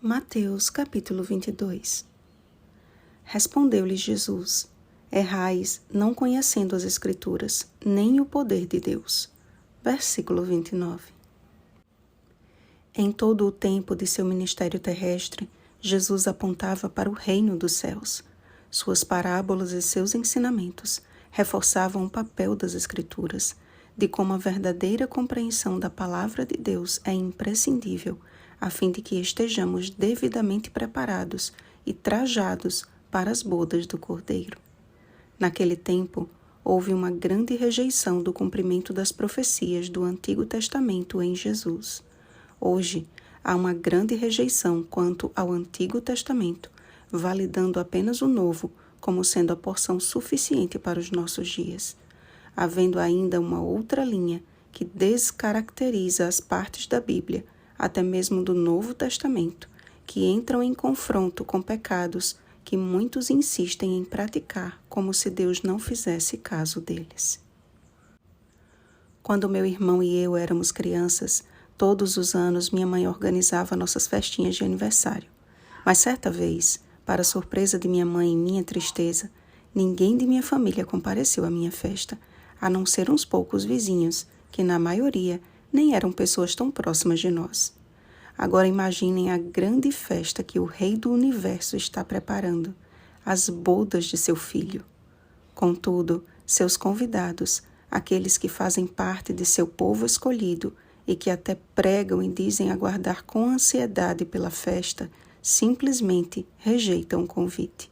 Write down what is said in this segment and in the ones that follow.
Mateus capítulo 22. Respondeu-lhes Jesus: Errais, não conhecendo as Escrituras, nem o poder de Deus. Versículo 29. Em todo o tempo de seu ministério terrestre, Jesus apontava para o reino dos céus. Suas parábolas e seus ensinamentos reforçavam o papel das Escrituras, de como a verdadeira compreensão da palavra de Deus é imprescindível, a fim de que estejamos devidamente preparados e trajados para as bodas do Cordeiro. Naquele tempo, houve uma grande rejeição do cumprimento das profecias do Antigo Testamento em Jesus. Hoje, há uma grande rejeição quanto ao Antigo Testamento, validando apenas o Novo como sendo a porção suficiente para os nossos dias, havendo ainda uma outra linha que descaracteriza as partes da Bíblia, até mesmo do Novo Testamento, que entram em confronto com pecados que muitos insistem em praticar como se Deus não fizesse caso deles. Quando meu irmão e eu éramos crianças, todos os anos minha mãe organizava nossas festinhas de aniversário. Mas certa vez, para a surpresa de minha mãe e minha tristeza, ninguém de minha família compareceu à minha festa, a não ser uns poucos vizinhos, que na maioria nem eram pessoas tão próximas de nós. Agora imaginem a grande festa que o Rei do Universo está preparando, as bodas de seu filho. Contudo, seus convidados, aqueles que fazem parte de seu povo escolhido e que até pregam e dizem aguardar com ansiedade pela festa, simplesmente rejeitam o convite.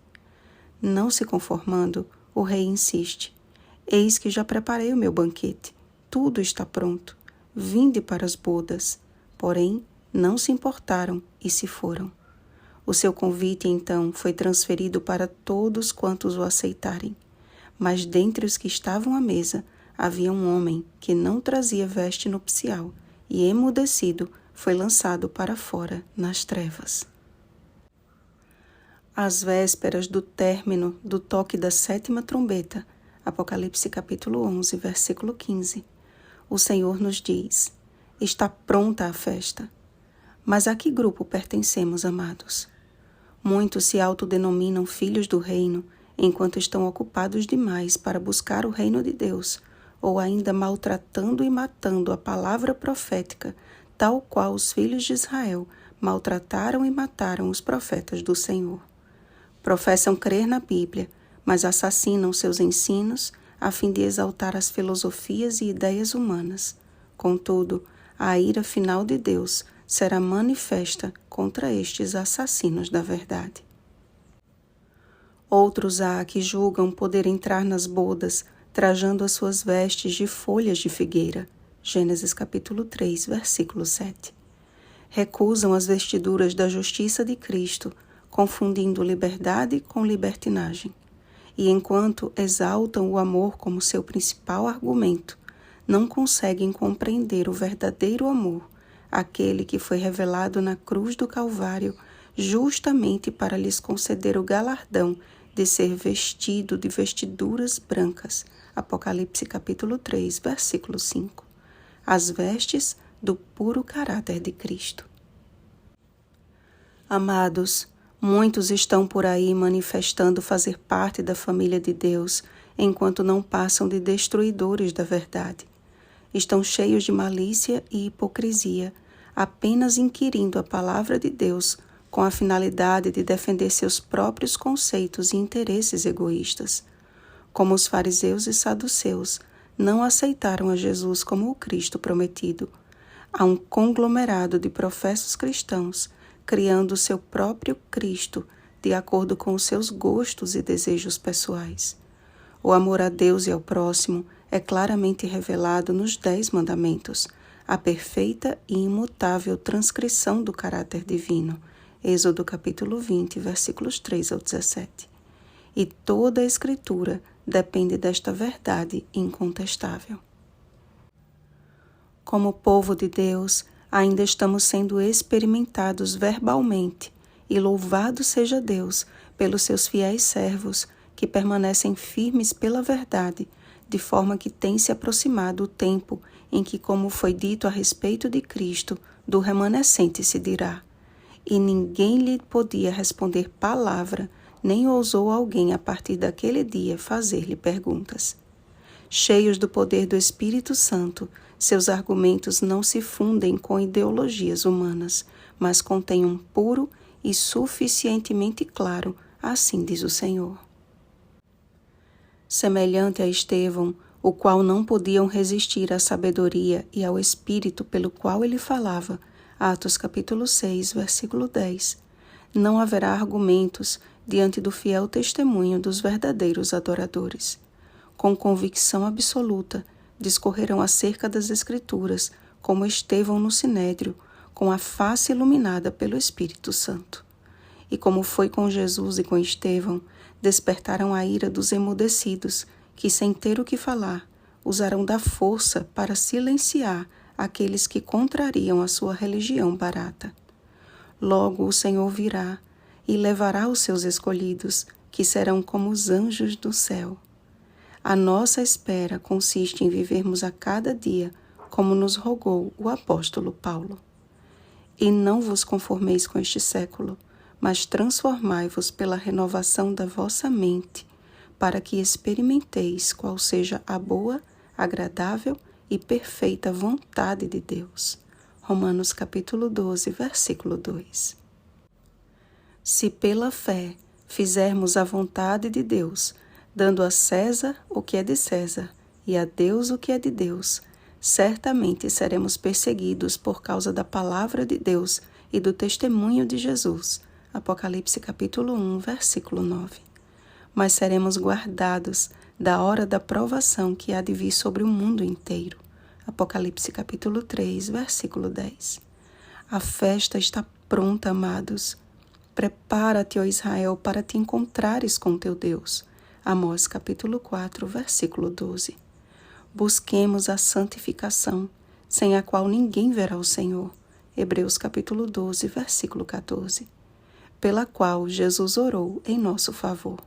Não se conformando, o rei insiste: Eis que já preparei o meu banquete, tudo está pronto, vinde para as bodas. Porém, não se importaram e se foram. O seu convite, então, foi transferido para todos quantos o aceitarem. Mas dentre os que estavam à mesa, havia um homem que não trazia veste nupcial e, emudecido, foi lançado para fora nas trevas. Às vésperas do término do toque da 7ª trombeta, Apocalipse capítulo 11, versículo 15, o Senhor nos diz: Está pronta a festa. Mas a que grupo pertencemos, amados? Muitos se autodenominam filhos do reino, enquanto estão ocupados demais para buscar o reino de Deus, ou ainda maltratando e matando a palavra profética, tal qual os filhos de Israel maltrataram e mataram os profetas do Senhor. Professam crer na Bíblia, mas assassinam seus ensinos a fim de exaltar as filosofias e ideias humanas. Contudo, a ira final de Deus será manifesta contra estes assassinos da verdade. Outros há que julgam poder entrar nas bodas, trajando as suas vestes de folhas de figueira. Gênesis capítulo 3, versículo 7. Recusam as vestiduras da justiça de Cristo, confundindo liberdade com libertinagem. E enquanto exaltam o amor como seu principal argumento, não conseguem compreender o verdadeiro amor, aquele que foi revelado na cruz do Calvário justamente para lhes conceder o galardão de ser vestido de vestiduras brancas. Apocalipse capítulo 3, versículo 5. As vestes do puro caráter de Cristo. Amados, muitos estão por aí manifestando fazer parte da família de Deus, enquanto não passam de destruidores da verdade. Estão cheios de malícia e hipocrisia, apenas inquirindo a palavra de Deus com a finalidade de defender seus próprios conceitos e interesses egoístas. Como os fariseus e saduceus, não aceitaram a Jesus como o Cristo prometido. Há um conglomerado de professos cristãos criando o seu próprio Cristo de acordo com os seus gostos e desejos pessoais. O amor a Deus e ao próximo é claramente revelado nos 10 mandamentos, a perfeita e imutável transcrição do caráter divino. Êxodo capítulo 20, versículos 3 ao 17. E toda a Escritura depende desta verdade incontestável. Como povo de Deus, ainda estamos sendo experimentados verbalmente, e louvado seja Deus pelos seus fiéis servos que permanecem firmes pela verdade, de forma que tem se aproximado o tempo em que, como foi dito a respeito de Cristo, do remanescente se dirá: e ninguém lhe podia responder palavra, nem ousou alguém a partir daquele dia fazer-lhe perguntas. Cheios do poder do Espírito Santo, seus argumentos não se fundem com ideologias humanas, mas contêm um puro e suficientemente claro, assim diz o Senhor. Semelhante a Estevão, o qual não podiam resistir à sabedoria e ao Espírito pelo qual ele falava, Atos capítulo 6, versículo 10, não haverá argumentos diante do fiel testemunho dos verdadeiros adoradores. Com convicção absoluta, discorrerão acerca das Escrituras, como Estevão no Sinédrio, com a face iluminada pelo Espírito Santo. E como foi com Jesus e com Estevão, despertaram a ira dos emudecidos, que, sem ter o que falar, usarão da força para silenciar aqueles que contrariam a sua religião barata. Logo o Senhor virá e levará os seus escolhidos, que serão como os anjos do céu. A nossa espera consiste em vivermos a cada dia, como nos rogou o apóstolo Paulo. E não vos conformeis com este século, mas transformai-vos pela renovação da vossa mente, para que experimenteis qual seja a boa, agradável e perfeita vontade de Deus. Romanos capítulo 12, versículo 2. Se pela fé fizermos a vontade de Deus, dando a César o que é de César e a Deus o que é de Deus, certamente seremos perseguidos por causa da palavra de Deus e do testemunho de Jesus. Apocalipse capítulo 1, versículo 9. Mas seremos guardados da hora da provação que há de vir sobre o mundo inteiro. Apocalipse capítulo 3, versículo 10. A festa está pronta, amados. Prepara-te, ó Israel, para te encontrares com teu Deus. Amós capítulo 4, versículo 12. Busquemos a santificação, sem a qual ninguém verá o Senhor. Hebreus capítulo 12, versículo 14. Pela qual Jesus orou em nosso favor.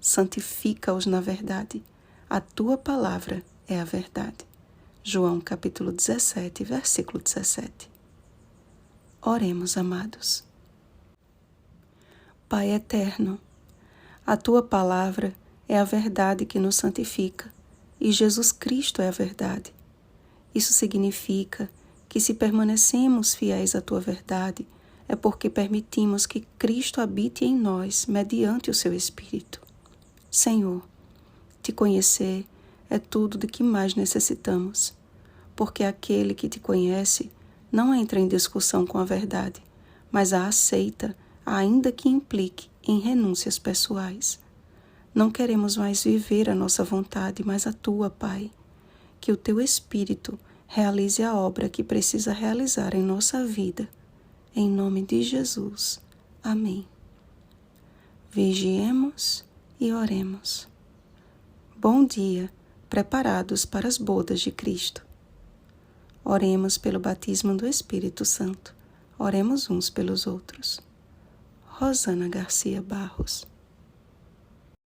Santifica-os na verdade. A tua palavra é a verdade. João capítulo 17, versículo 17. Oremos, amados. Pai eterno, a tua palavra é a verdade que nos santifica e Jesus Cristo é a verdade. Isso significa que se permanecemos fiéis à tua verdade, é porque permitimos que Cristo habite em nós mediante o seu Espírito. Senhor, te conhecer é tudo de que mais necessitamos, porque aquele que te conhece não entra em discussão com a verdade, mas a aceita, ainda que implique em renúncias pessoais. Não queremos mais viver a nossa vontade, mas a tua, Pai. Que o teu Espírito realize a obra que precisa realizar em nossa vida. Em nome de Jesus. Amém. Vigiemos e oremos. Bom dia, preparados para as bodas de Cristo. Oremos pelo batismo do Espírito Santo. Oremos uns pelos outros. Rosana Garcia Barros.